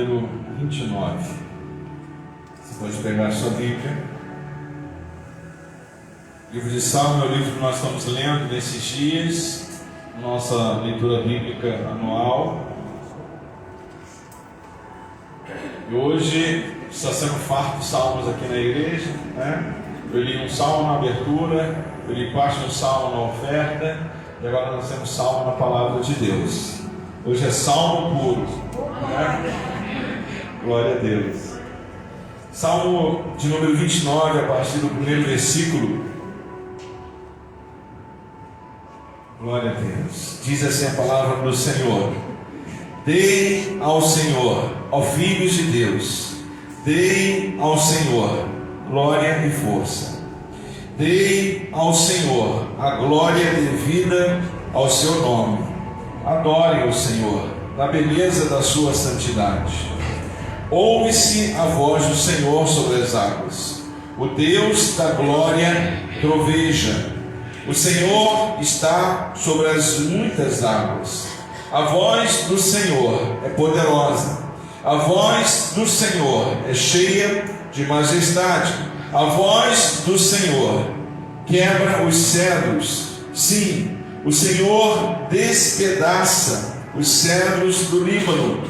número 29. Você pode pegar a sua Bíblia. O livro de Salmo é o livro que nós estamos lendo nesses dias, nossa leitura bíblica anual. E hoje está sendo farto de salmos aqui na igreja, né? Eu li um salmo na abertura, eu li parte de um salmo na oferta, e agora nós temos salmo na palavra de Deus. Hoje é salmo puro, né? Glória a Deus. Salmo de número 29, a partir do primeiro versículo. Glória a Deus. Diz assim a palavra do Senhor: Dei ao Senhor, ó filhos de Deus, dei ao Senhor glória e força. Dei ao Senhor a glória devida ao seu nome. Adorem o Senhor na beleza da sua santidade. Ouve-se a voz do Senhor sobre as águas. O Deus da glória troveja. O Senhor está sobre as muitas águas. A voz do Senhor é poderosa. A voz do Senhor é cheia de majestade. A voz do Senhor quebra os cedros. Sim, o Senhor despedaça os cedros do Líbano.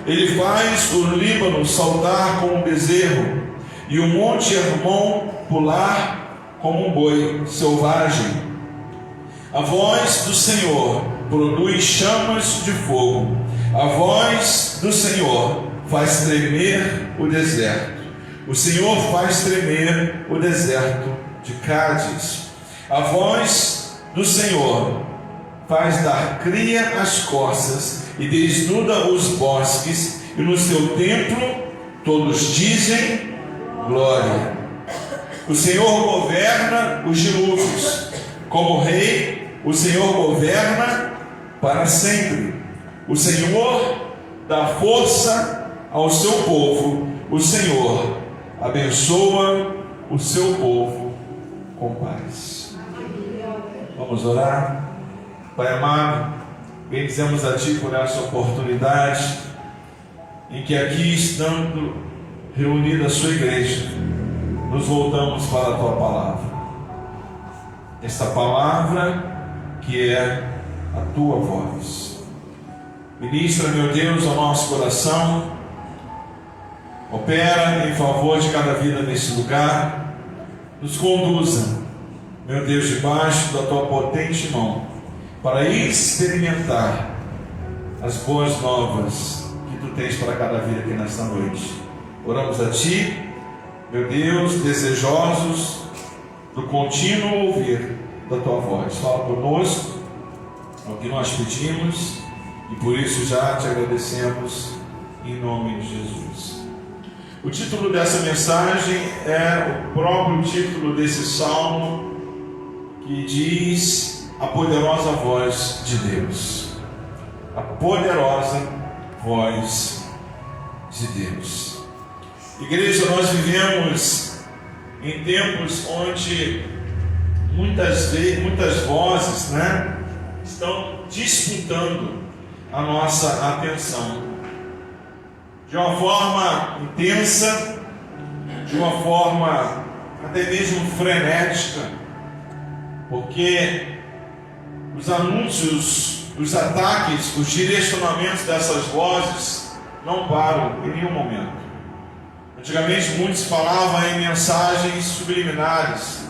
Ele faz o Líbano saltar como um bezerro e o monte Hermon pular como um boi selvagem. A voz do Senhor produz chamas de fogo. A voz do Senhor faz tremer o deserto. O Senhor faz tremer o deserto de Cádiz. A voz do Senhor faz dar cria às corças e desnuda os bosques, e no seu templo todos dizem glória. O Senhor governa os dilúvios. Como rei, o Senhor governa para sempre. O Senhor dá força ao seu povo. O Senhor abençoa o seu povo com paz. Vamos orar? Pai amado, bendizemos a Ti por essa oportunidade em que aqui, estando reunida a Sua igreja, nos voltamos para a Tua palavra. Esta palavra que é a Tua voz. Ministra, meu Deus, ao nosso coração. Opera em favor de cada vida nesse lugar. Nos conduza, meu Deus, debaixo da Tua potente mão, para experimentar as boas novas que Tu tens para cada vida aqui nesta noite. Oramos a Ti, meu Deus, desejosos do contínuo ouvir da Tua voz. Fala conosco, é o que nós pedimos, e por isso já Te agradecemos em nome de Jesus. O título dessa mensagem é o próprio título desse salmo, que diz: a poderosa voz de Deus. A poderosa voz de Deus. Igreja, nós vivemos em tempos onde muitas vozes, estão disputando a nossa atenção. De uma forma intensa, de uma forma até mesmo frenética, porque os anúncios, os ataques, os direcionamentos dessas vozes não param em nenhum momento. Antigamente muitos falavam em mensagens subliminares,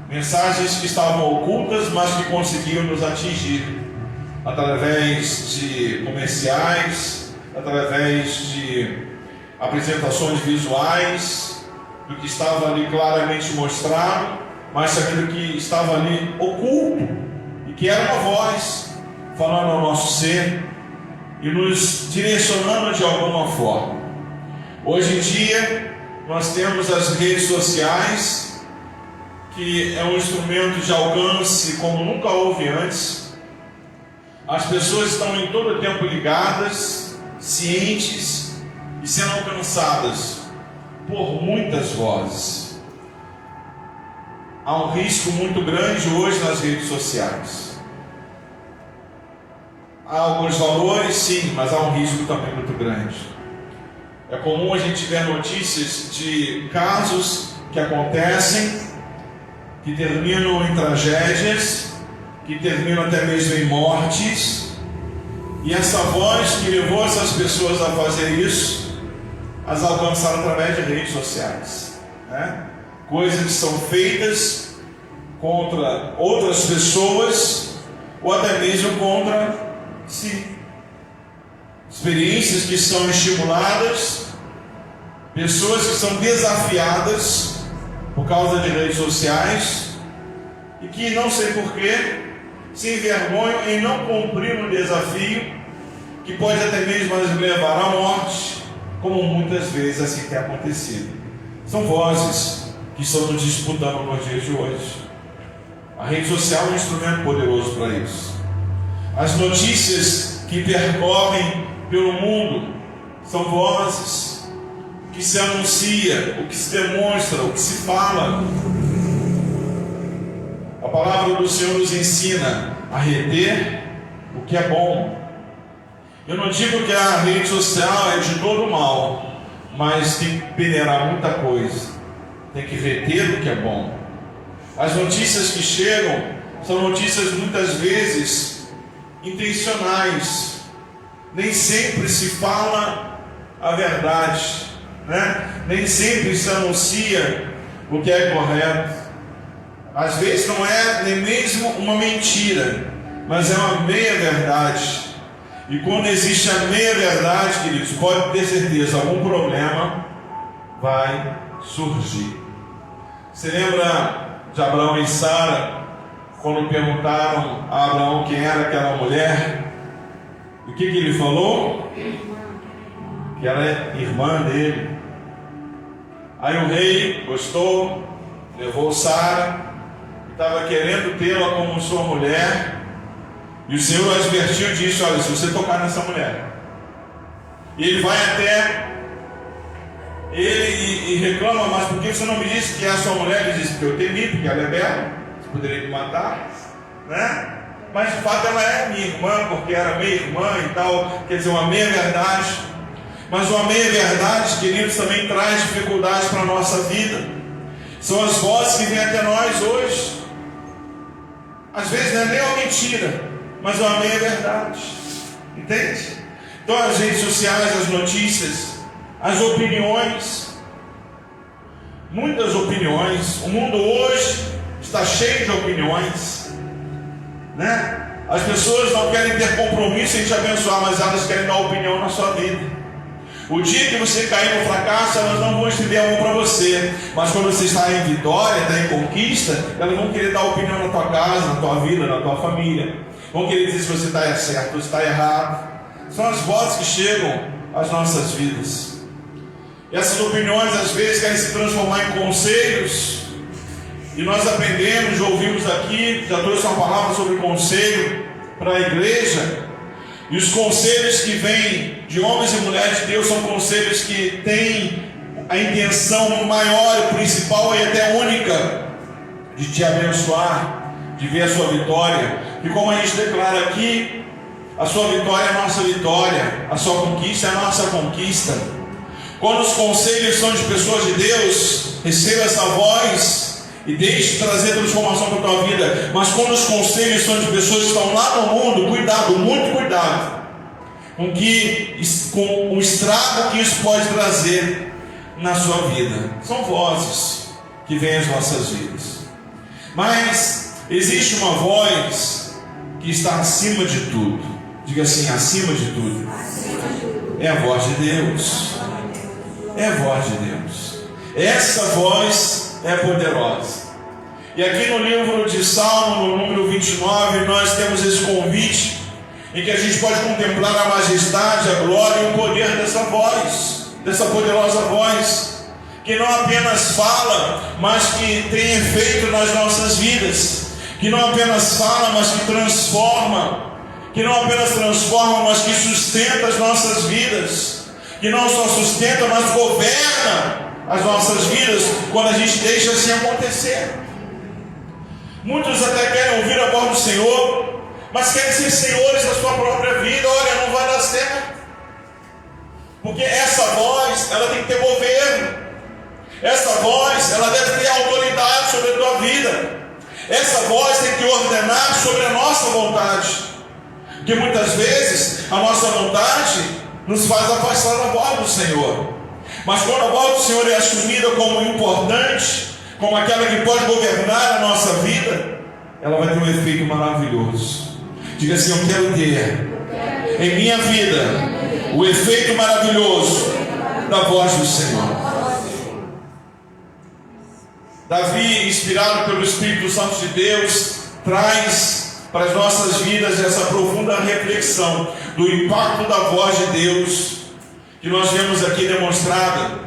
mensagens que estavam ocultas, mas que conseguiam nos atingir através de comerciais, através de apresentações visuais, do que estava ali claramente mostrado, mas aquilo que estava ali oculto, e que era uma voz falando ao nosso ser e nos direcionando de alguma forma. Hoje em dia nós temos as redes sociais, que é um instrumento de alcance como nunca houve antes. As pessoas estão em todo o tempo ligadas, cientes e sendo alcançadas por muitas vozes. Há um risco muito grande hoje nas redes sociais. Há alguns valores, sim, mas há um risco também muito grande. É comum a gente ver notícias de casos que acontecem, que terminam em tragédias, que terminam até mesmo em mortes, e essa voz que levou essas pessoas a fazer isso, as alcançaram através de redes sociais, né? Coisas que são feitas contra outras pessoas, ou até mesmo contra si. Experiências que são estimuladas, pessoas que são desafiadas por causa de redes sociais e que, não sei porquê, se envergonham em não cumprir um desafio que pode até mesmo as levar à morte, como muitas vezes assim tem acontecido. São vozes que estão nos disputando nos dias de hoje. A rede social é um instrumento poderoso para isso. As notícias que percorrem pelo mundo são vozes, o que se anuncia, o que se demonstra, o que se fala. A palavra do Senhor nos ensina a reter o que é bom. Eu não digo que a rede social é de todo mal, mas tem que peneirar muita coisa, tem que reter o que é bom. As notícias que chegam são notícias muitas vezes intencionais. Nem sempre se fala a verdade, né? Nem sempre se anuncia o que é correto. Às vezes não é nem mesmo uma mentira, mas é uma meia-verdade. E quando existe a meia-verdade, queridos, pode ter certeza, algum problema vai surgir. Você lembra de Abraão e Sara, quando perguntaram a Abraão quem era aquela mulher? O que ele falou? Que ela é irmã dele. Aí o rei gostou, levou Sara, estava querendo tê-la como sua mulher, e o Senhor advertiu e disse: olha, se você tocar nessa mulher, e ele vai até ele e reclama: mas por que você não me disse que é a sua mulher? Ele disse: porque eu temi, porque ela é bela, você poderia me matar, né? Mas de fato ela é minha irmã, porque era minha irmã e tal, quer dizer, uma meia-verdade. Mas uma meia-verdade, queridos, também traz dificuldades para a nossa vida. São as vozes que vêm até nós hoje. Às vezes não é nem uma mentira, mas uma meia-verdade. Entende? Então as redes sociais, as notícias, as opiniões, muitas opiniões. O mundo hoje está cheio de opiniões, né? As pessoas não querem ter compromisso em te abençoar, mas elas querem dar opinião na sua vida. O dia que você cair no fracasso, elas não vão estender a mão para você, mas quando você está em vitória, está em conquista, elas vão querer dar opinião na tua casa, na tua vida, na tua família. Vão querer dizer se você está certo ou se está errado. São as vozes que chegam às nossas vidas. E essas opiniões às vezes querem se transformar em conselhos. E nós aprendemos, já ouvimos aqui, já trouxe uma palavra sobre conselho para a igreja. E os conselhos que vêm de homens e mulheres de Deus são conselhos que têm a intenção maior, principal e até única de te abençoar, de ver a sua vitória. E como a gente declara aqui, a sua vitória é a nossa vitória, a sua conquista é a nossa conquista. Quando os conselhos são de pessoas de Deus, receba essa voz e deixe trazer transformação para a tua vida. Mas quando os conselhos são de pessoas que estão lá no mundo, cuidado, muito cuidado com o estrago que isso pode trazer na sua vida. São vozes que vêm às nossas vidas. Mas existe uma voz que está acima de tudo. Diga assim: acima de tudo. É a voz de Deus. É a voz de Deus. Essa voz é poderosa. E aqui no livro de Salmo, no número 29, nós temos esse convite em que a gente pode contemplar a majestade, a glória e o poder dessa voz, dessa poderosa voz, que não apenas fala, mas que tem efeito nas nossas vidas, que não apenas fala, mas que transforma, que não apenas transforma, mas que sustenta as nossas vidas, que não só sustenta, mas governa as nossas vidas, quando a gente deixa assim acontecer. Muitos até querem ouvir a voz do Senhor, mas querem ser senhores da sua própria vida. Olha, não vai dar certo, porque essa voz voz, ela tem que ter governo. Essa voz, ela deve ter autoridade sobre a tua vida. Essa voz tem que ordenar sobre a nossa vontade. Porque muitas vezes a nossa vontade nos faz afastar da voz do Senhor. Mas quando a voz do Senhor é assumida como importante, como aquela que pode governar a nossa vida, ela vai ter um efeito maravilhoso. Diga assim: eu quero ter em minha vida o efeito maravilhoso da voz do Senhor. Davi, inspirado pelo Espírito Santo de Deus, traz para as nossas vidas essa profunda reflexão do impacto da voz de Deus, que nós vemos aqui demonstrada.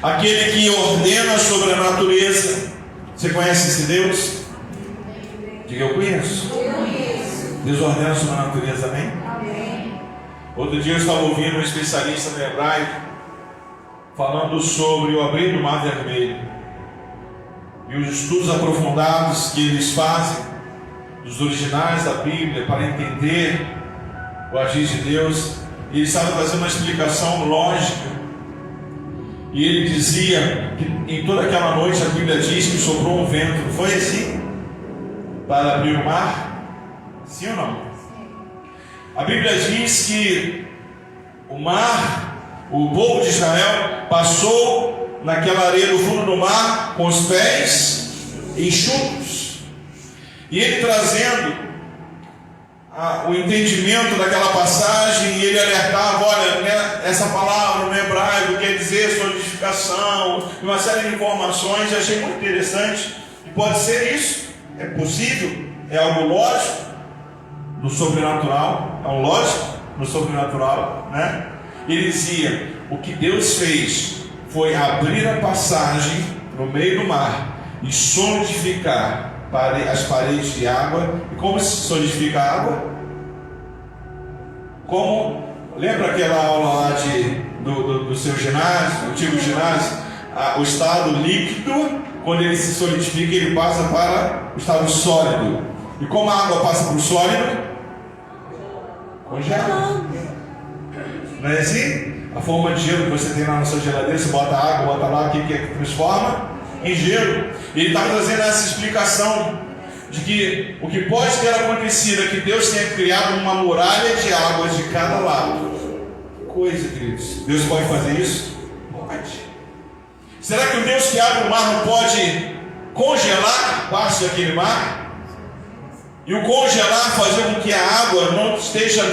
Aquele que ordena sobre a natureza. Você conhece esse Deus? Diga: eu conheço. Deus ordena sobre a natureza, amém? Outro dia eu estava ouvindo um especialista no hebraico falando sobre o abrir do Mar Vermelho e os estudos aprofundados que eles fazem dos originais da Bíblia para entender o agir de Deus. E ele estava fazendo uma explicação lógica, e ele dizia que em toda aquela noite a Bíblia diz que soprou um vento. Não foi assim? Para abrir o mar? Sim ou não? A Bíblia diz que o mar, o povo de Israel passou naquela areia do fundo do mar com os pés enxutos. E ele trazendo o entendimento daquela passagem, e ele alertava: olha, né, essa palavra no hebraico quer dizer solidificação, uma série de informações. Eu achei muito interessante. E pode ser isso, é possível, é algo lógico no sobrenatural, é um lógico no sobrenatural, né? Ele dizia: o que Deus fez foi abrir a passagem no meio do mar e solidificar as paredes de água. E como se solidifica a água? Como? Lembra aquela aula lá do seu ginásio, do antigo ginásio? O estado líquido, quando ele se solidifica, ele passa para o estado sólido. E como a água passa para o sólido? Congela. Não é assim? A forma de gelo que você tem lá na sua geladeira, você bota água, bota lá, o que transforma? Em gelo. Ele está trazendo essa explicação de que o que pode ter acontecido é que Deus tenha criado uma muralha de águas de cada lado. Que coisa, queridos. Deus pode fazer isso? Pode. Será que o Deus que abre o mar não pode congelar parte daquele mar? E o congelar fazer com que a água não esteja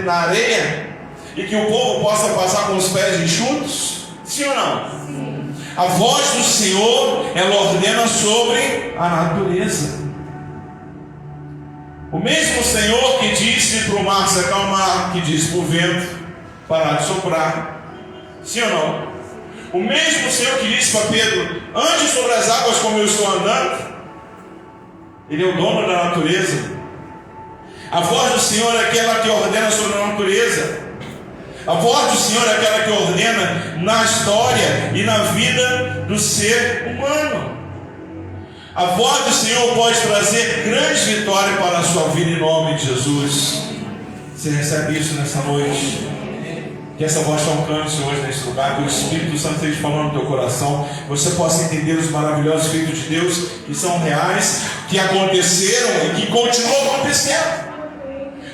na areia? E que o povo possa passar com os pés enxutos? Sim ou não? Sim. A voz do Senhor, ela ordena sobre a natureza. O mesmo Senhor que disse para o mar se acalmar, que disse para o vento parar de soprar. Sim ou não? O mesmo Senhor que disse para Pedro: ande sobre as águas como eu estou andando. Ele é o dono da natureza. A voz do Senhor é aquela que ordena sobre a natureza. A voz do Senhor é aquela que ordena na história e na vida do ser humano. A voz do Senhor pode trazer grande vitória para a sua vida em nome de Jesus. Você recebe isso nessa noite? Que essa voz te alcance hoje nesse lugar, que o Espírito Santo esteja falando no teu coração, você possa entender os maravilhosos feitos de Deus que são reais, que aconteceram e que continuam acontecendo.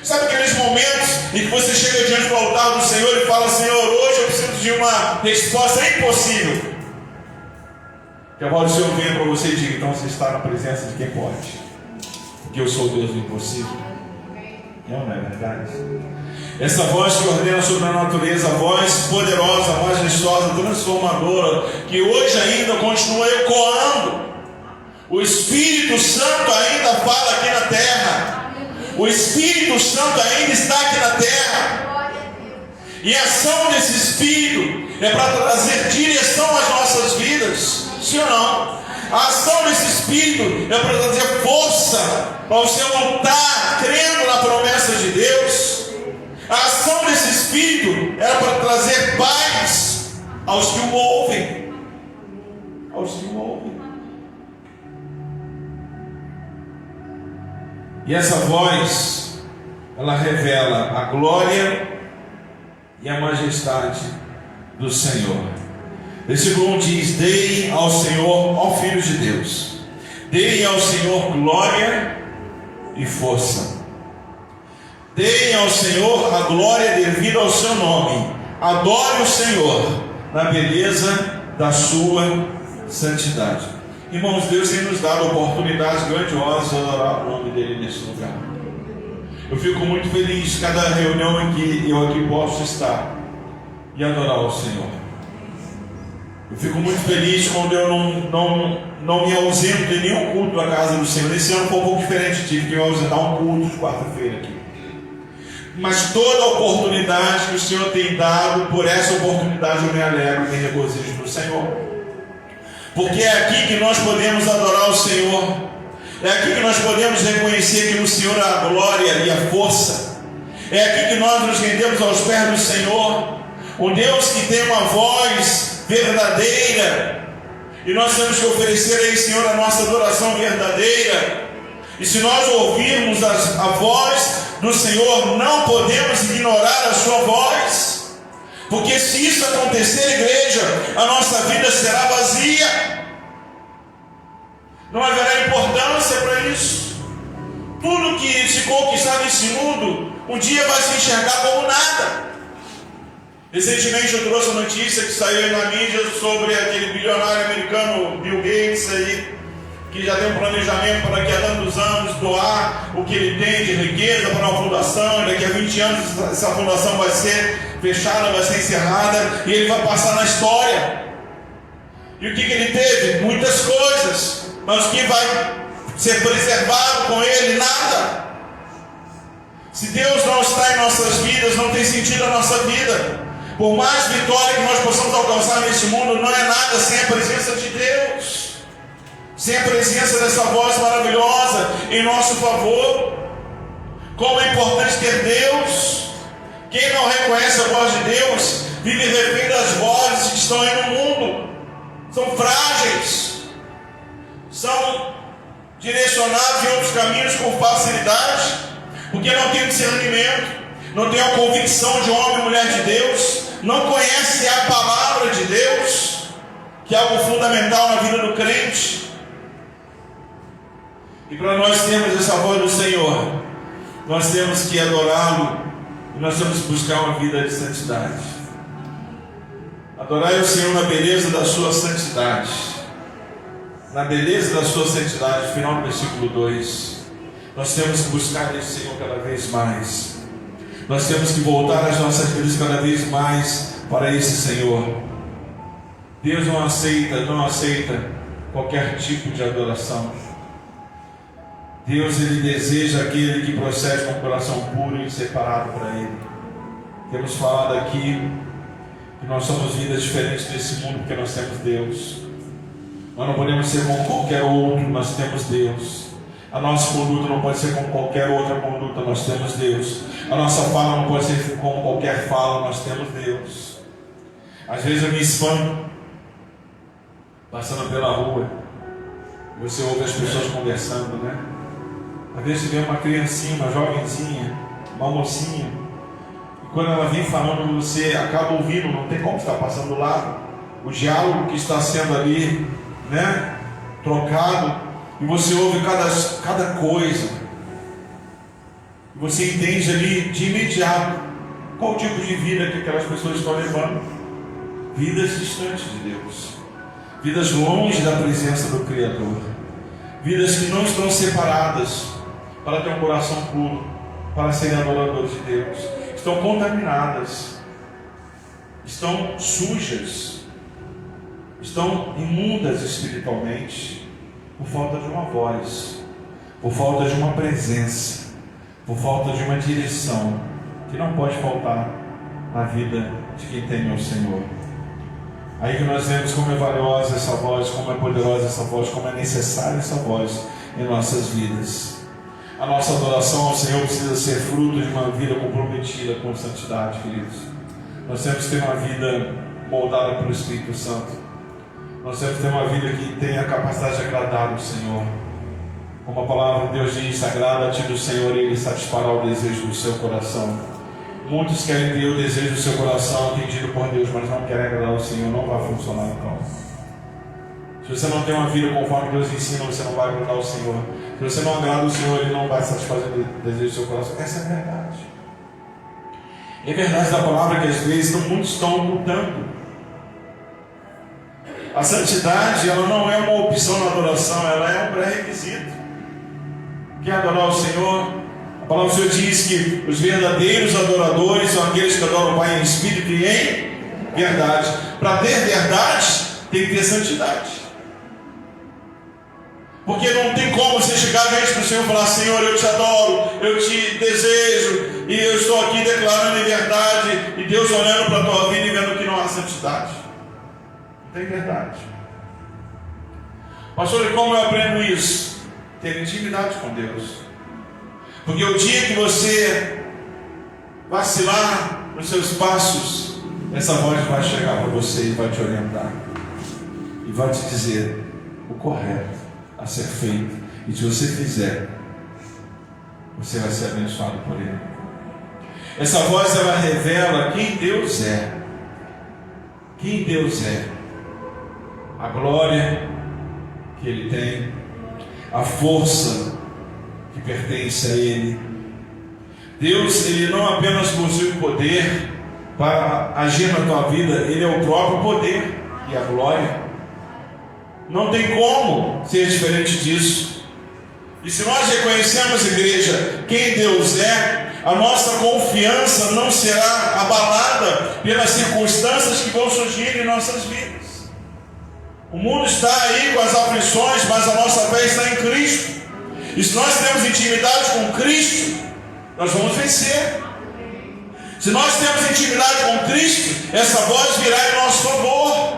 Sabe aqueles momentos em que você chega diante do altar do Senhor e fala: Senhor, hoje eu preciso de uma resposta impossível. Que a voz do Senhor venha para você e diga: então você está na presença de quem pode, porque eu sou o Deus do impossível. Não é verdade? Essa voz que ordena sobre a natureza, a voz poderosa, a voz majestosa, transformadora, que hoje ainda continua ecoando. O Espírito Santo ainda fala aqui na terra. O Espírito Santo ainda está aqui na terra. E a ação desse Espírito é para trazer direção às nossas vidas. Sim ou não? A ação desse Espírito é para trazer força para você lutar crendo na promessa de Deus. A ação desse Espírito era para trazer paz aos que o ouvem. Aos que o ouvem. E essa voz, ela revela a glória e a majestade do Senhor. Versículo 1 diz: deem ao Senhor, ó filhos de Deus, deem ao Senhor glória e força. Deem ao Senhor a glória devida ao seu nome. Adore o Senhor na beleza da sua santidade. Irmãos, Deus tem nos dado oportunidades grandiosas de adorar o nome dele nesse lugar. Eu fico muito feliz cada reunião em que eu aqui posso estar e adorar o Senhor. Eu fico muito feliz quando eu não me ausento de nenhum culto da casa do Senhor. Esse ano foi um pouco diferente, tive que me ausentar um culto de quarta-feira aqui. Mas toda oportunidade que o Senhor tem dado, por essa oportunidade eu me alegro e me regozijo no Senhor. Porque é aqui que nós podemos adorar o Senhor. É aqui que nós podemos reconhecer que no Senhor há a glória e a força. É aqui que nós nos rendemos aos pés do Senhor. Um Deus que tem uma voz verdadeira. E nós temos que oferecer a esse Senhor a nossa adoração verdadeira. E se nós ouvirmos a voz do Senhor, não podemos ignorar a sua voz. Porque se isso acontecer, igreja, a nossa vida será vazia. Não haverá importância para isso. Tudo que se conquistar nesse mundo, um dia vai se enxergar como nada. Recentemente eu trouxe a notícia que saiu na mídia sobre aquele bilionário americano Bill Gates aí, que já tem um planejamento para daqui a tantos anos doar o que ele tem de riqueza para uma fundação, e daqui a 20 anos essa fundação vai ser fechada, vai ser encerrada, e ele vai passar na história. E o que ele teve? Muitas coisas, mas o que vai ser preservado com ele? Nada. Se Deus não está em nossas vidas, não tem sentido a nossa vida. Por mais vitória que nós possamos alcançar nesse mundo, não é nada sem a presença de Deus, sem a presença dessa voz maravilhosa em nosso favor. Como é importante ter Deus. Quem não reconhece a voz de Deus vive refém das vozes que estão aí no mundo. São frágeis, são direcionados em outros caminhos com facilidade, porque não tem discernimento, não tem a convicção de homem e mulher de Deus, não conhece a palavra de Deus, que é algo fundamental na vida do crente. E para nós termos essa voz do Senhor, nós temos que adorá-lo e nós temos que buscar uma vida de santidade. Adorai o Senhor na beleza da sua santidade. Na beleza da sua santidade, final do versículo 2. Nós temos que buscar esse Senhor cada vez mais. Nós temos que voltar as nossas vidas cada vez mais para esse Senhor. Deus não aceita qualquer tipo de adoração. Deus, Ele deseja aquele que procede com um coração puro e separado para Ele. Temos falado aqui que nós somos vidas diferentes desse mundo porque nós temos Deus. Nós não podemos ser como qualquer outro, nós temos Deus. A nossa conduta não pode ser como qualquer outra conduta, nós temos Deus. A nossa fala não pode ser como qualquer fala, nós temos Deus. Às vezes eu me espanto, passando pela rua, você ouve as pessoas conversando, né? Às vezes você vê uma criancinha, uma jovenzinha, uma mocinha, e quando ela vem falando, você acaba ouvindo, não tem como estar passando do lado, o diálogo que está sendo ali, né, trocado, e você ouve cada coisa, e você entende ali de imediato qual tipo de vida que aquelas pessoas estão levando. Vidas distantes de Deus, vidas longe da presença do Criador, vidas que não estão separadas para ter um coração puro, para serem adoradores de Deus, estão contaminadas, estão sujas, estão imundas espiritualmente, por falta de uma voz, por falta de uma presença, por falta de uma direção, que não pode faltar na vida de quem teme ao Senhor. Aí que nós vemos como é valiosa essa voz, como é poderosa essa voz, como é necessária essa voz em nossas vidas. A nossa adoração ao Senhor precisa ser fruto de uma vida comprometida com santidade, queridos. Nós temos que ter uma vida moldada pelo Espírito Santo. Nós temos que ter uma vida que tenha a capacidade de agradar o Senhor. Como a palavra de Deus diz, agrada-te do Senhor e Ele satisfará o desejo do seu coração. Muitos querem ter o desejo do seu coração atendido por Deus, mas não querem agradar o Senhor. Não vai funcionar então. Se você não tem uma vida conforme Deus ensina, você não vai agradar o Senhor. Se você não agrada o Senhor, Ele não vai satisfazer o desejo do seu coração. Essa é a verdade. É verdade da palavra que às vezes muitos estão lutando. A santidade, ela não é uma opção na adoração, ela é um pré-requisito. Quer adorar o Senhor? A palavra do Senhor diz que os verdadeiros adoradores são aqueles que adoram o Pai em espírito e em verdade. Para ter verdade, tem que ter santidade. Porque não tem como você chegar diante do Senhor e falar: Senhor, eu te adoro, eu te desejo, e eu estou aqui declarando em verdade, e Deus olhando para a tua vida e vendo que não há santidade. Não tem verdade. Pastor, e como eu aprendo isso? Ter intimidade com Deus. Porque o dia que você vacilar nos seus passos, essa voz vai chegar para você e vai te orientar. E vai te dizer o correto a ser feito. E se você fizer, você vai ser abençoado por Ele. Essa voz, ela revela quem Deus é. Quem Deus é. A glória que Ele tem. A força que pertence a Ele. Deus, Ele não apenas possui o poder para agir na tua vida, Ele é o próprio poder e a glória. Não tem como ser diferente disso. E se nós reconhecemos, igreja, quem Deus é, a nossa confiança não será abalada pelas circunstâncias que vão surgir em nossas vidas. O mundo está aí com as aflições, mas a nossa fé está em Cristo. E se nós temos intimidade com Cristo, nós vamos vencer. Se nós temos intimidade com Cristo, essa voz virá em nosso favor.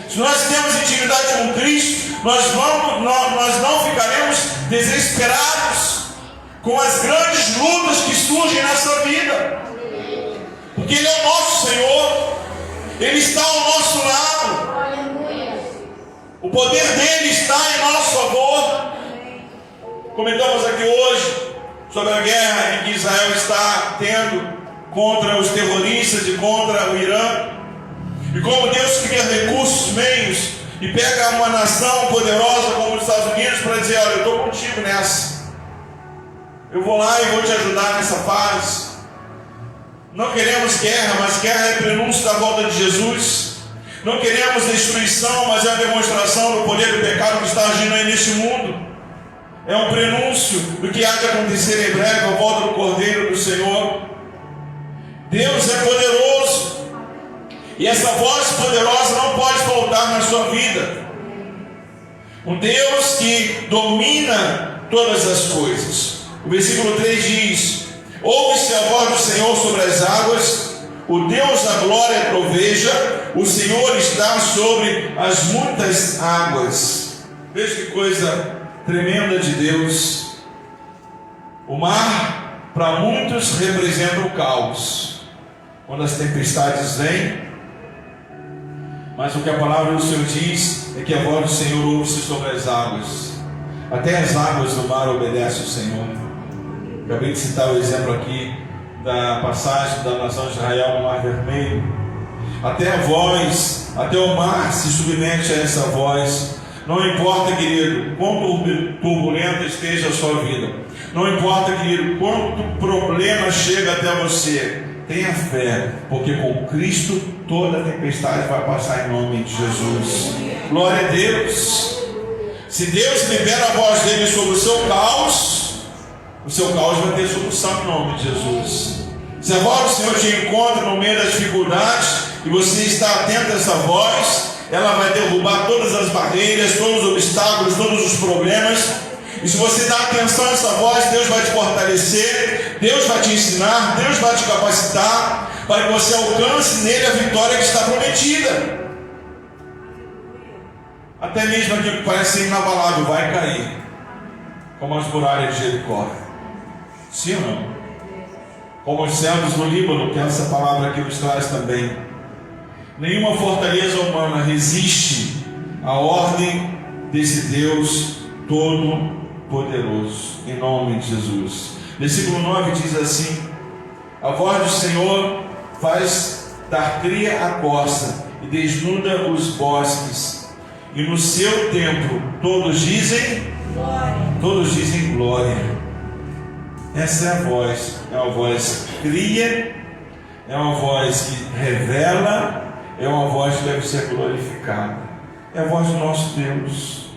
Se nós temos intimidade com Cristo, nós não ficaremos desesperados com as grandes lutas que surgem nessa vida. Porque Ele é o nosso Senhor. Ele está ao nosso lado. O poder dEle está em nosso favor. Comentamos aqui hoje sobre a guerra em que Israel está tendo contra os terroristas e contra o Irã. E como Deus cria recursos, meios, e pega uma nação poderosa como os Estados Unidos para dizer: olha, eu estou contigo nessa. Eu vou lá e vou te ajudar nessa fase. Não queremos guerra, mas guerra é prenúncio da volta de Jesus. Não queremos destruição, mas é a demonstração do poder do pecado que está agindo aí neste mundo. É um prenúncio do que há de acontecer em breve, a volta do Cordeiro do Senhor. Deus é poderoso. E essa voz poderosa não pode faltar na sua vida. Um Deus que domina todas as coisas. O versículo 3 diz: ouve-se a voz do Senhor sobre as águas, o Deus da glória troveja, o Senhor está sobre as muitas águas. Veja que coisa tremenda de Deus. O mar, para muitos, representa o caos. Quando as tempestades vêm, mas o que a palavra do Senhor diz é que a voz do Senhor ouve-se sobre as águas. Até as águas do mar obedecem o Senhor. Acabei de citar o exemplo aqui da passagem da nação de Israel no Mar Vermelho. Até a voz, até o mar se submete a essa voz. Não importa, querido, quão turbulenta esteja a sua vida. Não importa, querido, quanto problema chega até você. Tenha fé, porque com Cristo toda tempestade vai passar em nome de Jesus. Glória a Deus. Se Deus libera a voz dele sobre o seu caos vai ter solução em nome de Jesus. Se a voz do Senhor te encontra no meio das dificuldades e você está atento a essa voz, ela vai derrubar todas as barreiras, todos os obstáculos, todos os problemas. E se você dá atenção a essa voz, Deus vai te fortalecer, Deus vai te ensinar, Deus vai te capacitar para que você alcance nele a vitória que está prometida. Até mesmo aquilo que parece inabalável vai cair, como as muralhas de Jericó. Sim ou não? Como os cedros do Líbano, que essa palavra aqui nos traz também. Nenhuma fortaleza humana resiste à ordem desse Deus todo-poderoso, em nome de Jesus. Versículo 9 diz assim: A voz do Senhor faz dar cria à costa e desnuda os bosques. E no seu templo todos dizem glória. Todos dizem glória. Essa é a voz. É uma voz que cria, é uma voz que revela, é uma voz que deve ser glorificada. É a voz do nosso Deus.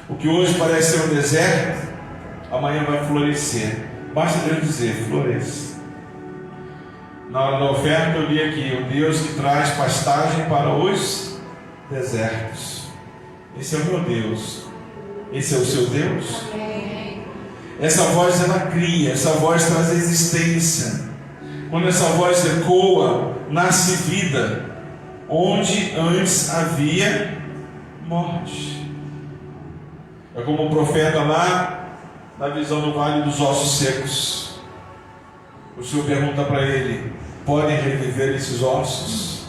O que hoje parece ser um deserto, amanhã vai florescer. Basta Deus dizer, floresça. Na hora da oferta eu li aqui, o Deus que traz pastagem para os desertos. Esse é o meu Deus. Esse é o seu Deus? Amém. Essa voz ela cria, essa voz traz existência. Quando essa voz ecoa, nasce vida, onde antes havia morte. É como o profeta lá na visão do vale dos ossos secos. O Senhor pergunta para ele: podem reviver esses ossos?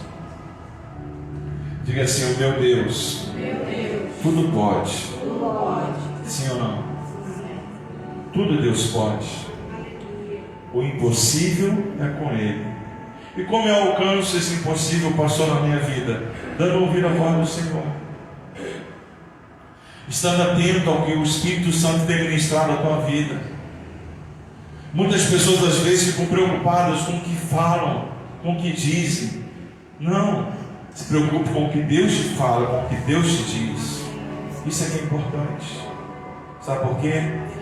Diga assim: o meu Deus, tudo pode. Sim ou não? Tudo Deus pode. O impossível é com Ele. E como eu alcanço esse impossível, passou na minha vida? Dando ouvido à voz do Senhor, estando atento ao que o Espírito Santo tem ministrado à tua vida. Muitas pessoas às vezes ficam preocupadas com o que falam, com o que dizem. Não, se preocupe com o que Deus te fala, com o que Deus te diz. Isso é que é importante. Sabe por quê?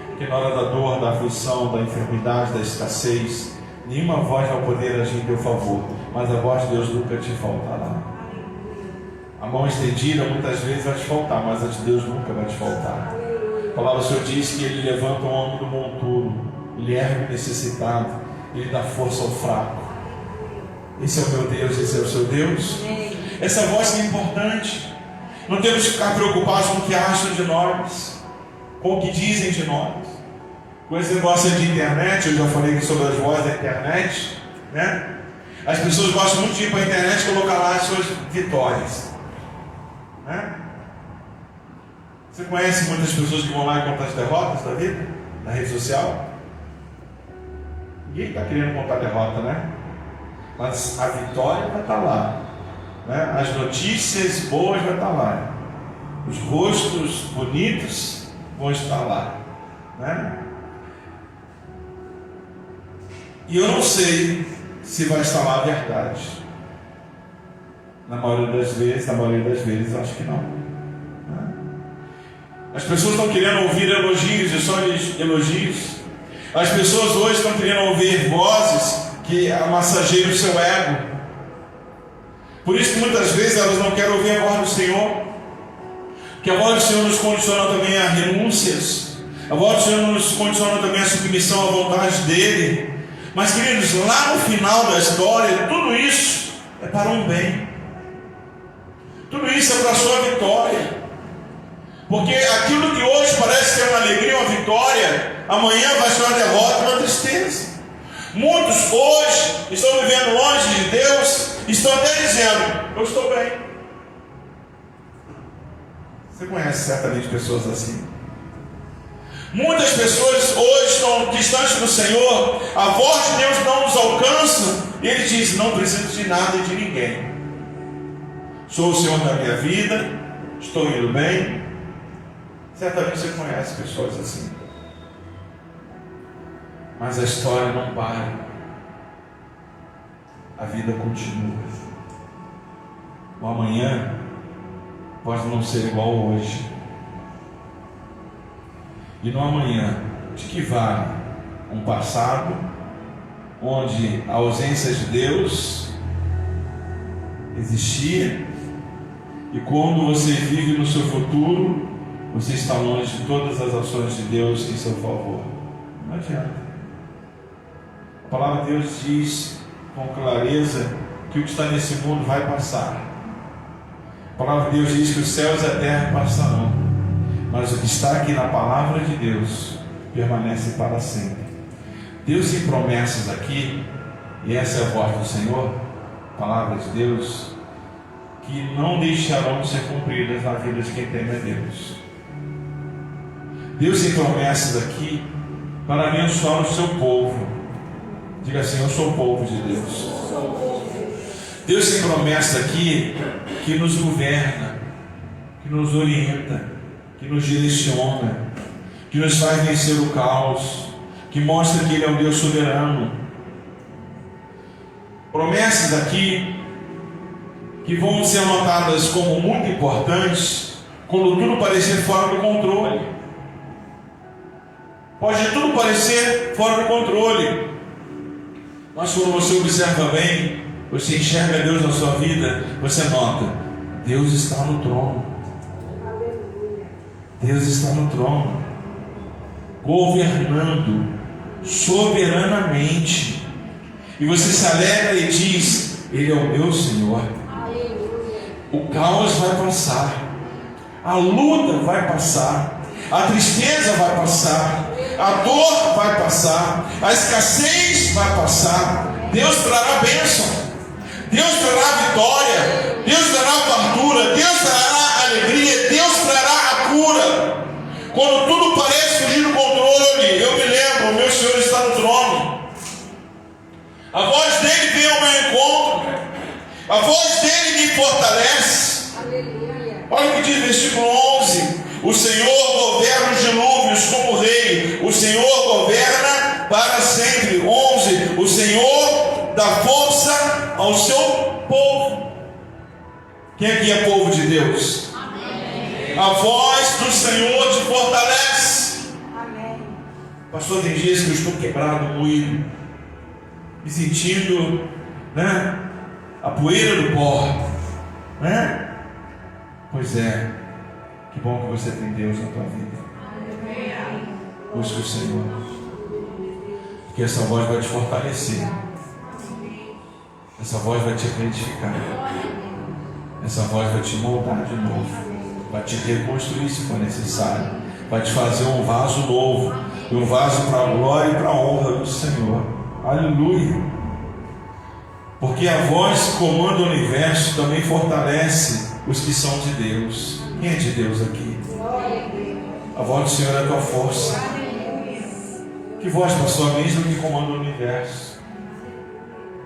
Porque na hora da dor, da aflição, da enfermidade, da escassez, nenhuma voz vai poder agir em teu favor, mas a voz de Deus nunca te faltará. A mão estendida muitas vezes vai te faltar, mas a de Deus nunca vai te faltar. A palavra do Senhor diz que Ele levanta o homem do monturo, Ele ergue o necessitado, Ele dá força ao fraco. Esse é o meu Deus, esse é o seu Deus. Essa voz é importante. Não temos que ficar preocupados com o que acham de nós, com o que dizem de nós. Com esse negócio de internet, eu já falei aqui sobre as vozes da internet, né? As pessoas gostam muito de ir para a internet e colocar lá as suas vitórias, né? Você conhece muitas pessoas que vão lá e contam as derrotas da vida, na rede social? Ninguém está querendo contar derrota, né? Mas a vitória vai estar lá, né? As notícias boas vai estar lá, os rostos bonitos vão estar lá, né? E eu não sei se vai estar lá a verdade. Na maioria das vezes, eu acho que não, né? As pessoas estão querendo ouvir elogios e só elogios. As pessoas hoje estão querendo ouvir vozes que massageiam o seu ego. Por isso que muitas vezes elas não querem ouvir a voz do Senhor. Porque a voz do Senhor nos condiciona também a renúncias. A voz do Senhor nos condiciona também a submissão à vontade dEle. Mas, queridos, lá no final da história, tudo isso é para um bem. Tudo isso é para a sua vitória. Porque aquilo que hoje parece ser uma alegria, uma vitória, amanhã vai ser uma derrota, uma tristeza. Muitos hoje estão vivendo longe de Deus, estão até dizendo: eu estou bem. Você conhece certamente pessoas assim. Muitas pessoas hoje estão distantes do Senhor, a voz de Deus não nos alcança, e Ele diz: não preciso de nada e de ninguém. Sou o Senhor da minha vida, estou indo bem. Certamente você conhece pessoas assim. Mas a história não para. A vida continua. O amanhã pode não ser igual ao hoje. E no amanhã, de que vale um passado onde a ausência de Deus existia, e quando você vive no seu futuro, você está longe de todas as ações de Deus em seu favor? Não adianta. A palavra de Deus diz com clareza que o que está nesse mundo vai passar. A palavra de Deus diz que os céus e a terra passarão, mas o que está aqui na palavra de Deus permanece para sempre. Deus tem promessas aqui, e essa é a voz do Senhor, palavra de Deus, que não deixarão de ser cumpridas na vida de quem teme a Deus. Deus tem promessas aqui para abençoar o seu povo. Diga assim: eu sou o povo de Deus. Deus tem promessa aqui que nos governa, que nos orienta, que nos direciona, que nos faz vencer o caos, que mostra que Ele é um Deus soberano. Promessas aqui que vão ser anotadas como muito importantes quando tudo parecer fora do controle. Pode tudo parecer fora do controle, mas quando você observa bem, você enxerga Deus na sua vida, você nota: Deus está no trono. Deus está no trono, governando soberanamente. E você se alegra e diz: Ele é o meu Senhor. O caos vai passar, a luta vai passar, a tristeza vai passar, a dor vai passar, a escassez vai passar. Deus trará bênção, Deus trará vitória, Deus trará fartura, Deus trará alegria, Deus trará a cura. Quando tudo parece fugir do controle, eu me lembro: o meu Senhor está no trono. A voz dele vem ao meu encontro, a voz dele me fortalece. Olha o que diz o versículo 11: o Senhor governa os dilúvios como rei, o Senhor governa para sempre. 11: o Senhor dá força ao seu povo. Quem aqui é povo de Deus? Amém. A voz do Senhor te fortalece. Amém. Pastor, tem dias que eu estou quebrado, moído, me sentindo, a poeira do pó, Pois é, que bom que você tem Deus na tua vida. Busque o Senhor, porque essa voz vai te fortalecer, essa voz vai te identificar, essa voz vai te moldar de novo, vai te reconstruir se for necessário, vai te fazer um vaso novo, um vaso para a glória e para a honra do Senhor. Aleluia! Porque a voz que comanda o universo também fortalece os que são de Deus. Quem é de Deus aqui? A voz do Senhor é a tua força. Que voz, pastor? A mesma que comanda o universo,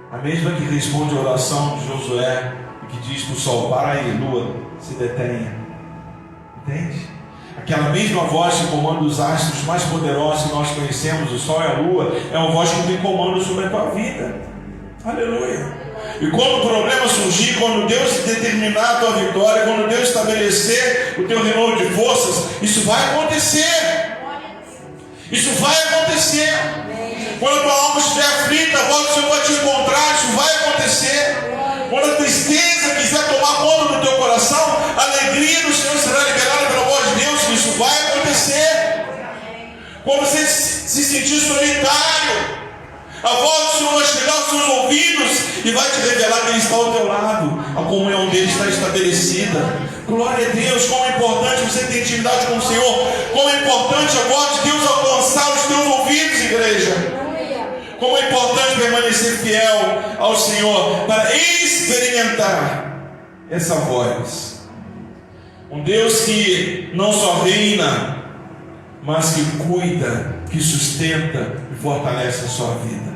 a mesma que responde a oração de Josué e que diz para o sol: para aí, lua, se detenha. Entende? Aquela mesma voz que comanda os astros mais poderosos que nós conhecemos, o sol e a lua, é uma voz que tem comando sobre a tua vida. Aleluia! E quando o problema surgir, quando Deus determinar a tua vitória, quando Deus estabelecer o teu renovo de forças, isso vai acontecer. Isso vai acontecer. Quando a tua alma estiver aflita, a voz do Senhor vai te encontrar, isso vai acontecer. Quando a tristeza quiser tomar conta do teu coração, a alegria do Senhor será liberada pela voz de Deus, isso vai acontecer. Quando você se sentir solitário, a voz do Senhor vai chegar aos seus ouvidos e vai te revelar que Ele está ao teu lado. A comunhão dele está estabelecida. Glória a Deus, como é importante você ter intimidade com o Senhor. Como é importante a voz de Deus alcançar os teus ouvidos, igreja. Como é importante permanecer fiel ao Senhor para experimentar essa voz. Um Deus que não só reina, mas que cuida, que sustenta e fortalece a sua vida.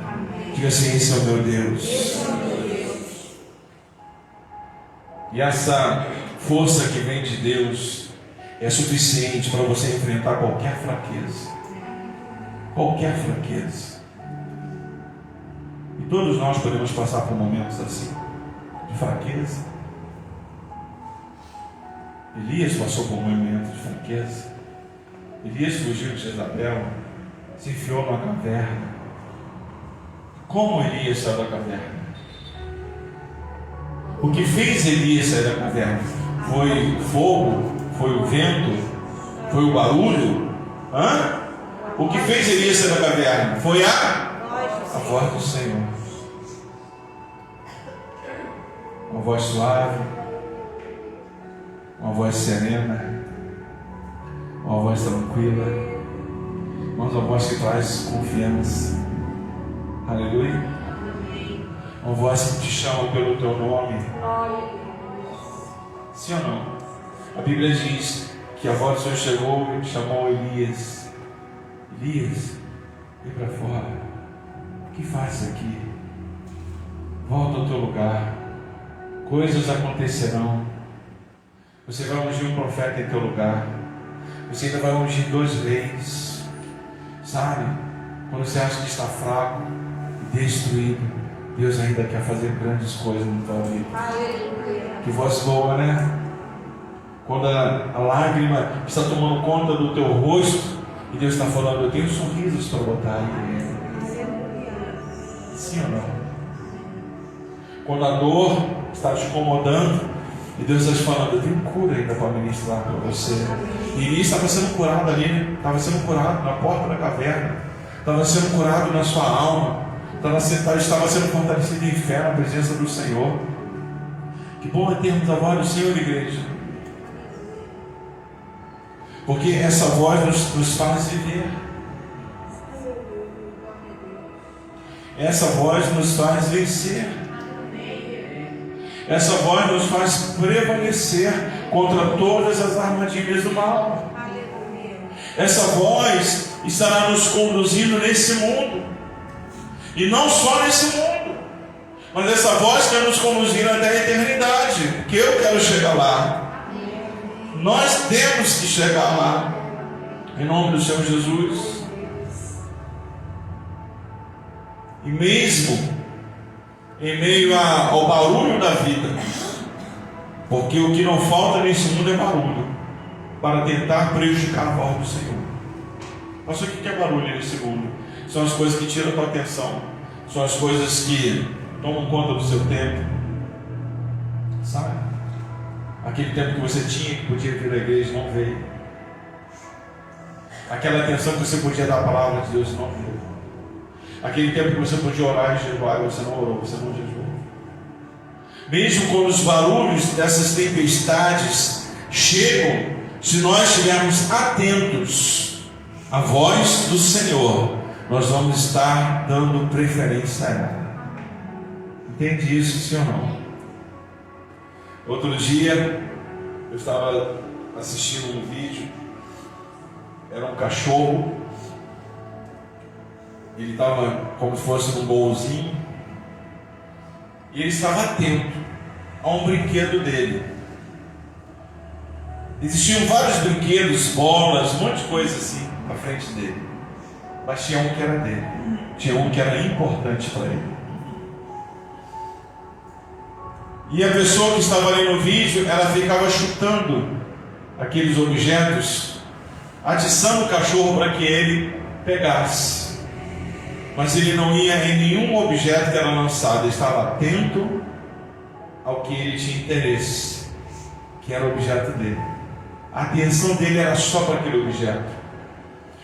Diga assim: esse é o meu Deus. E essa força que vem de Deus é suficiente para você enfrentar qualquer fraqueza. Qualquer fraqueza. E todos nós podemos passar por momentos assim, de fraqueza. Elias passou por um momento de fraqueza. Elias fugiu de Jezabel, se enfiou numa caverna. Como Elias saiu da caverna? O que fez Elias sair da caverna? Foi o fogo? Foi o vento? Foi o barulho? O que fez Elias sair da caverna? Foi a voz do Senhor. Uma voz suave, uma voz serena, uma voz tranquila, mas uma voz que traz confiança. Aleluia. Uma voz que te chama pelo teu nome. Sim ou não? A Bíblia diz que a voz do Senhor chegou e chamou Elias. Elias, vem para fora. que fazes aqui? Volta ao teu lugar. Coisas acontecerão. Você vai ungir um profeta em teu lugar. Você ainda vai ungir 2 reis. Sabe? Quando você acha que está fraco e destruído, Deus ainda quer fazer grandes coisas na tua vida. Que voz boa, né? Quando a lágrima está tomando conta do teu rosto e Deus está falando, eu tenho sorrisos para botar aí. Sim ou não? Quando a dor está te incomodando e Deus está te falando, eu tenho cura ainda para ministrar para você. E ele estava sendo curado ali, né? Estava sendo curado na porta da caverna, estava sendo curado na sua alma, estava sendo fortalecido em fé na presença do Senhor. Que bom é termos a voz do Senhor, igreja, porque essa voz nos faz viver. Essa voz nos faz vencer. Essa voz nos faz prevalecer contra todas as armadilhas do mal. Essa voz estará nos conduzindo nesse mundo. E não só nesse mundo, mas essa voz quer nos conduzir até a eternidade. Porque eu quero chegar lá. Nós temos que chegar lá. Em nome do Senhor Jesus. E mesmo em meio ao barulho da vida, porque o que não falta nesse mundo é barulho, para tentar prejudicar a voz do Senhor. Mas o que é barulho nesse mundo? São as coisas que tiram a tua atenção, são as coisas que tomam conta do seu tempo, sabe? Aquele tempo que você tinha, que podia vir à igreja, não veio. Aquela atenção que você podia dar à palavra de Deus, não veio. Aquele tempo que você podia orar e jejuar, você não orou, você não jejuou. Mesmo quando os barulhos dessas tempestades chegam, se nós estivermos atentos à voz do Senhor, nós vamos estar dando preferência a ela. Entende isso, sim ou não? Outro dia, eu estava assistindo um vídeo, era um cachorro. Ele estava como se fosse num bolzinho, e ele estava atento a um brinquedo dele. Existiam vários brinquedos, bolas, um monte de coisa assim na frente dele, mas tinha um que era dele, tinha um que era importante para ele. E a pessoa que estava ali no vídeo, ela ficava chutando aqueles objetos, atiçando o cachorro para que ele pegasse. Mas ele não ia em nenhum objeto que era lançado, ele estava atento ao que ele tinha interesse, que era o objeto dele. A atenção dele era só para aquele objeto.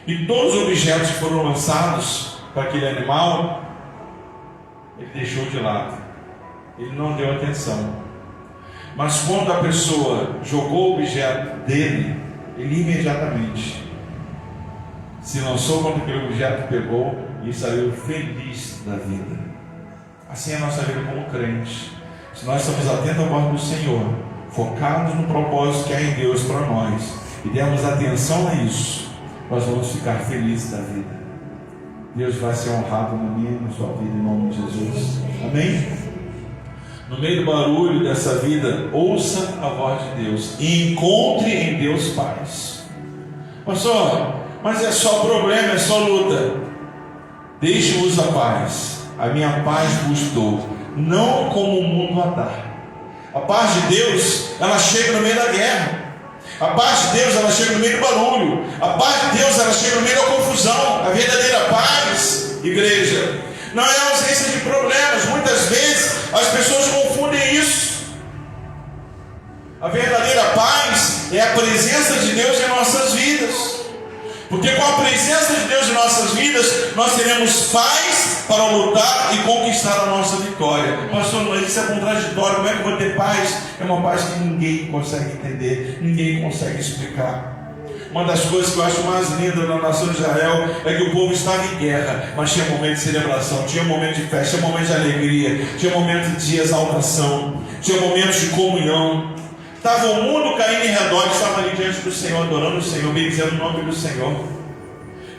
E todos os objetos que foram lançados para aquele animal, ele deixou de lado. Ele não deu atenção. Mas quando a pessoa jogou o objeto dele, ele imediatamente se lançou contra aquele objeto, pegou e saiu feliz da vida. Assim é a nossa vida como crente. Se nós estamos atentos à voz do Senhor, focados no propósito que há em Deus para nós, e dermos atenção a isso, nós vamos ficar felizes da vida. Deus vai ser honrado na minha e na sua vida, em nome de Jesus. Amém? No meio do barulho dessa vida, ouça a voz de Deus e encontre em Deus paz. Pastor, mas é só problema, é só luta. Deixe-vos a paz, a minha paz vos dou, não como o mundo a dá. A paz de Deus, ela chega no meio da guerra. A paz de Deus, ela chega no meio do barulho. A paz de Deus, ela chega no meio da confusão. A verdadeira paz, igreja, não é a ausência de problemas. Muitas vezes as pessoas confundem isso. A verdadeira paz é a presença de Deus em nossas vidas. Porque com a presença de Deus em nossas vidas, nós teremos paz para lutar e conquistar a nossa vitória. Pastor, mas isso é contraditório. Como é que eu vou ter paz? É uma paz que ninguém consegue entender, ninguém consegue explicar. Uma das coisas que eu acho mais linda na nação de Israel é que o povo estava em guerra, mas tinha momento de celebração, tinha momento de festa, tinha momento de alegria, tinha momento de exaltação, tinha momentos de comunhão. Estava o mundo caindo em redor, estava ali diante do Senhor, adorando o Senhor, bendizendo o nome do Senhor.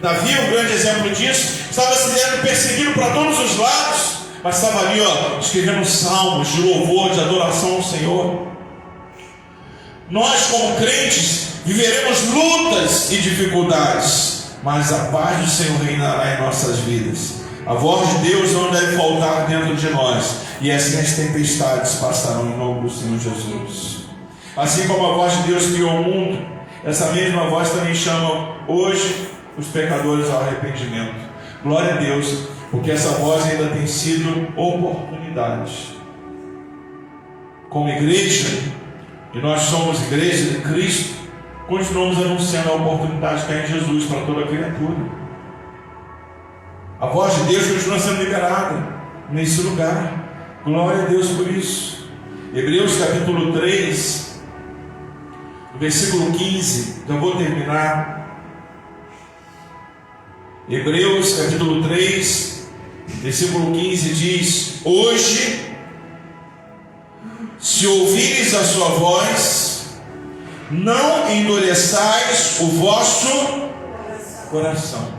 Davi é um grande exemplo disso. Estava sendo perseguido para todos os lados, mas estava ali, escrevendo salmos de louvor, de adoração ao Senhor. Nós, como crentes, viveremos lutas e dificuldades, mas a paz do Senhor reinará em nossas vidas. A voz de Deus não deve faltar dentro de nós, e assim as tempestades passarão em nome do Senhor Jesus. Assim como a voz de Deus criou o mundo, essa mesma voz também chama hoje os pecadores ao arrependimento. Glória a Deus, porque essa voz ainda tem sido oportunidade. Como igreja, e nós somos igreja de Cristo, continuamos anunciando a oportunidade que há em Jesus para toda criatura. A voz de Deus continua sendo liberada nesse lugar. Glória a Deus por isso. Hebreus capítulo 3, versículo 15, já vou terminar. Hebreus capítulo 3, versículo 15 diz: hoje, se ouvires a sua voz, não endureçais o vosso coração.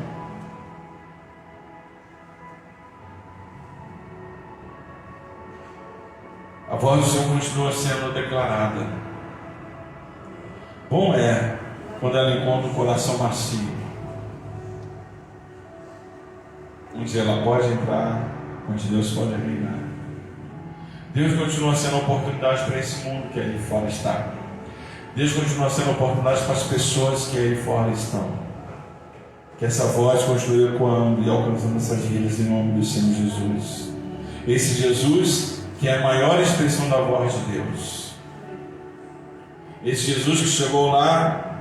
A voz do Senhor continua sendo declarada. Bom é quando ela encontra um coração macio, onde ela pode entrar, onde Deus pode reinar. Deus continua sendo oportunidade para esse mundo que aí fora está. Deus continua sendo oportunidade para as pessoas que aí fora estão. Que essa voz continue ecoando e alcançando essas vidas em nome do Senhor Jesus. Esse Jesus que é a maior expressão da voz de Deus. Esse Jesus que chegou lá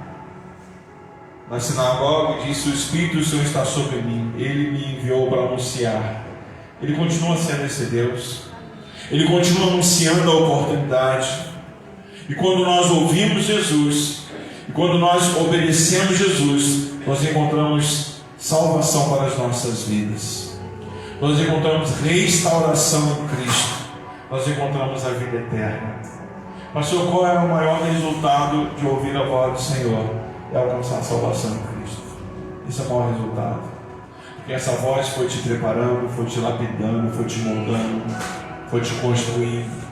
na sinagoga e disse: o Espírito do Senhor está sobre mim, Ele me enviou para anunciar. Ele continua sendo esse Deus. Ele continua anunciando a oportunidade. E quando nós ouvimos Jesus, e quando nós obedecemos Jesus, nós encontramos salvação para as nossas vidas. Nós encontramos restauração em Cristo. Nós encontramos a vida eterna. Pastor, qual é o maior resultado de ouvir a voz do Senhor? É alcançar a salvação em Cristo. Esse é o maior resultado. Porque essa voz foi te preparando, foi te lapidando, foi te moldando, foi te construindo,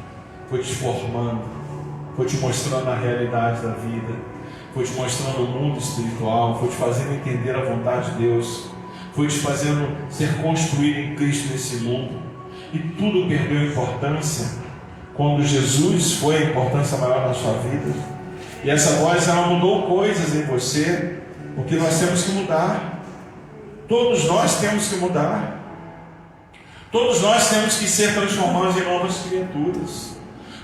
foi te formando, foi te mostrando a realidade da vida, foi te mostrando o mundo espiritual, foi te fazendo entender a vontade de Deus, foi te fazendo ser construído em Cristo nesse mundo. E tudo perdeu importância quando Jesus foi a importância maior na sua vida. E essa voz, ela mudou coisas em você, porque nós temos que mudar. Todos nós temos que mudar. Todos nós temos que ser transformados em novas criaturas.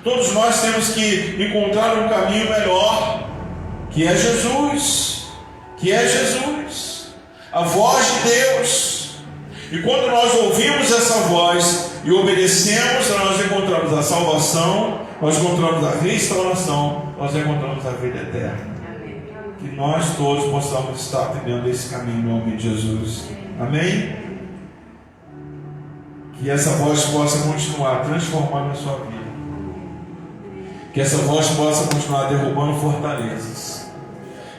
Todos nós temos que encontrar um caminho melhor, que é Jesus. Que é Jesus. A voz de Deus. E quando nós ouvimos essa voz e obedecemos, nós encontramos a salvação, nós encontramos a restauração, nós encontramos a vida eterna. Que nós todos possamos estar trilhando esse caminho em nome de Jesus. Amém? Que essa voz possa continuar transformando a sua vida. Que essa voz possa continuar derrubando fortalezas.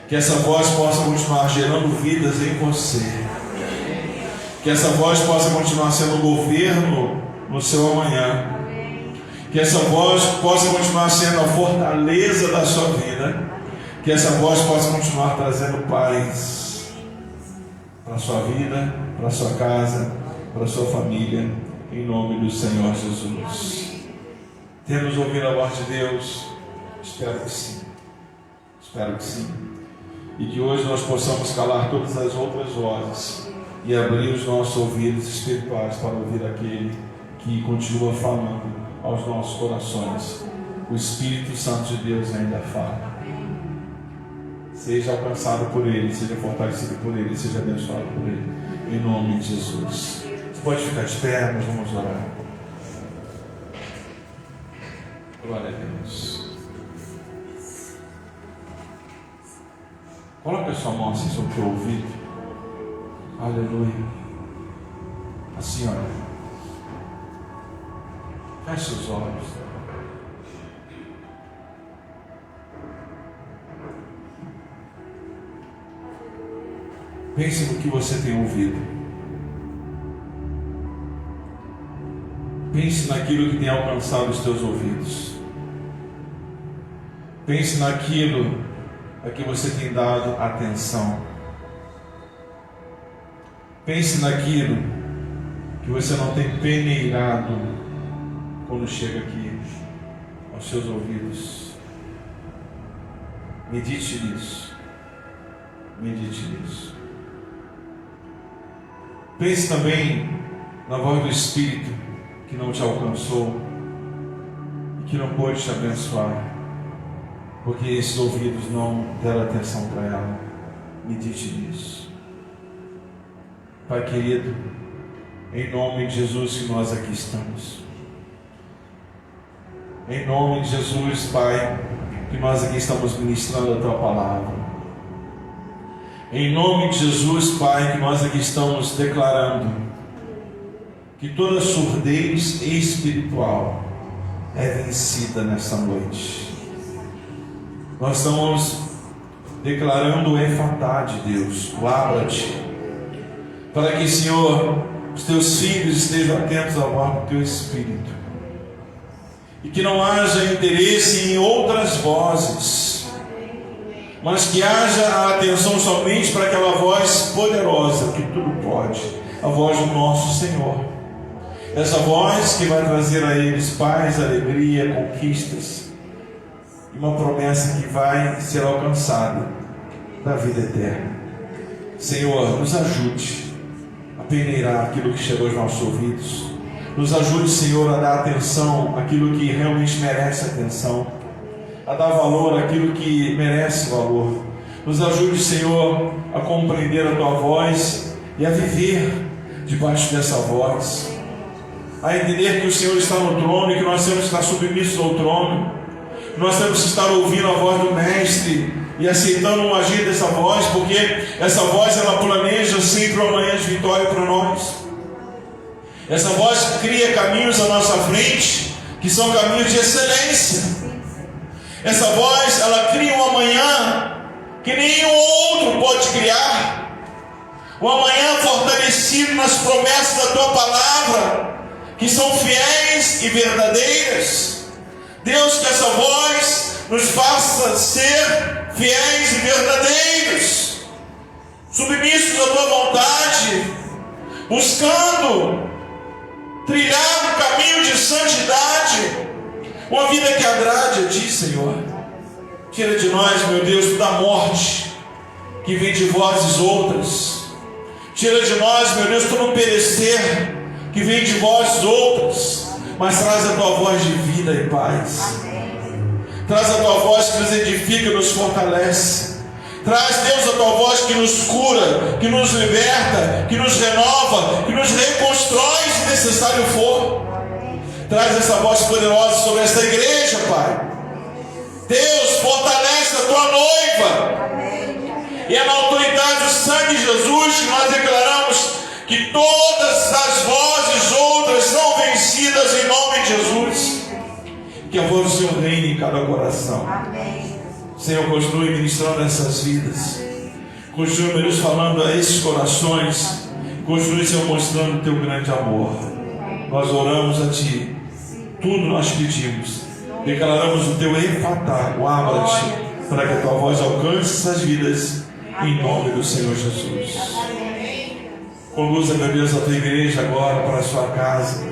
Que essa voz possa continuar gerando vidas em você. Que essa voz possa continuar sendo governo no seu amanhã. Que essa voz possa continuar sendo a fortaleza da sua vida. Que essa voz possa continuar trazendo paz para a sua vida, para a sua casa, para a sua família, em nome do Senhor Jesus. Temos ouvido a voz de Deus? Espero que sim. Espero que sim. E que hoje nós possamos calar todas as outras vozes e abrir os nossos ouvidos espirituais para ouvir aquele que continua falando aos nossos corações. O Espírito Santo de Deus ainda fala. Seja alcançado por Ele, seja fortalecido por Ele, seja abençoado por Ele, em nome de Jesus. Você pode ficar de pé, nós vamos orar. Glória a Deus. Coloque a sua mão assim sobre o teu ouvido. Aleluia. Assim, olha. Feche os olhos. Pense no que você tem ouvido. Pense naquilo que tem alcançado os teus ouvidos. Pense naquilo a que você tem dado atenção. Pense naquilo que você não tem peneirado quando chega aqui aos seus ouvidos. Medite nisso. Medite nisso. Pense também na voz do Espírito que não te alcançou e que não pôde te abençoar, porque esses ouvidos não deram atenção para ela. Medite nisso. Pai querido, em nome de Jesus que nós aqui estamos. Em nome de Jesus, Pai, que nós aqui estamos ministrando a Tua Palavra. Em nome de Jesus, Pai, que nós aqui estamos declarando que toda surdez espiritual é vencida nessa noite. Nós estamos declarando o efatá de Deus, o abra-te, para que, Senhor, os Teus filhos estejam atentos ao voz do Teu Espírito, e que não haja interesse em outras vozes, mas que haja a atenção somente para aquela voz poderosa que tudo pode, a voz do nosso Senhor. Essa voz que vai trazer a eles paz, alegria, conquistas e uma promessa que vai ser alcançada da vida eterna. Senhor, nos ajude a peneirar aquilo que chegou aos nossos ouvidos. Nos ajude, Senhor, a dar atenção àquilo que realmente merece atenção, a dar valor àquilo que merece valor. Nos ajude, Senhor, a compreender a Tua voz e a viver debaixo dessa voz, a entender que o Senhor está no trono e que nós temos que estar submissos ao trono. Nós temos que estar ouvindo a voz do Mestre e aceitando o agir dessa voz, porque essa voz ela planeja sempre uma manhã de vitória para nós. Essa voz cria caminhos à nossa frente, que são caminhos de excelência. Essa voz ela cria um amanhã que nenhum outro pode criar. Um amanhã fortalecido nas promessas da Tua Palavra, que são fiéis e verdadeiras. Deus, que essa voz nos faça ser fiéis e verdadeiros, submissos à Tua vontade, buscando trilhar um caminho de santidade, uma vida que agrade a Ti, Senhor. Tira de nós, meu Deus, toda a morte que vem de vozes outras. Tira de nós, meu Deus, todo o perecer que vem de vozes outras, mas traz a Tua voz de vida e paz. Traz a Tua voz que nos edifica e nos fortalece. Traz, Deus, a Tua voz que nos cura, que nos liberta, que nos renova, que nos reconstrói se necessário for. Traz essa voz poderosa sobre esta igreja, Pai. Deus, fortalece a Tua noiva. E é na autoridade do sangue de Jesus que nós declaramos que todas as vozes outras são vencidas em nome de Jesus. Que a voz do Senhor reine em cada coração. Senhor, continue ministrando essas vidas. Continue, meu Deus, falando a esses corações. Continue, Senhor, mostrando o Teu grande amor. Nós oramos a Ti. Tudo nós pedimos. Declaramos o Teu efatá, o abra-te, para que a Tua voz alcance essas vidas, em nome do Senhor Jesus. Conduza, meu Deus, a Tua igreja agora para a sua casa,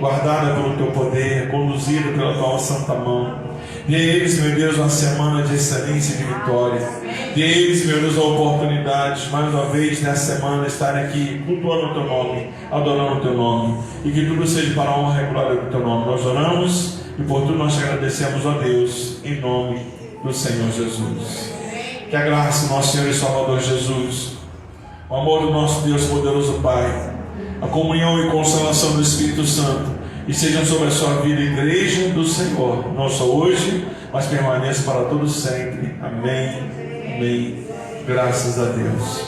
guardada pelo Teu poder, conduzida pela Tua santa mão. Dê a eles, meu Deus, uma semana de excelência e de vitória. Dê a eles, meu Deus, a oportunidade, mais uma vez, nessa semana, estarem aqui cultuando o Teu nome, adorando o Teu nome. E que tudo seja para a honra e glória do Teu nome. Nós oramos e por tudo nós te agradecemos, a Deus, em nome do Senhor Jesus. Que a graça do nosso Senhor e Salvador Jesus, o amor do nosso Deus poderoso Pai, a comunhão e consolação do Espírito Santo, e sejam sobre a sua vida, igreja do Senhor, não só hoje, mas permaneça para todos sempre. Amém, amém, graças a Deus.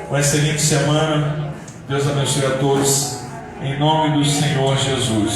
Uma excelente semana, Deus abençoe a todos, em nome do Senhor Jesus.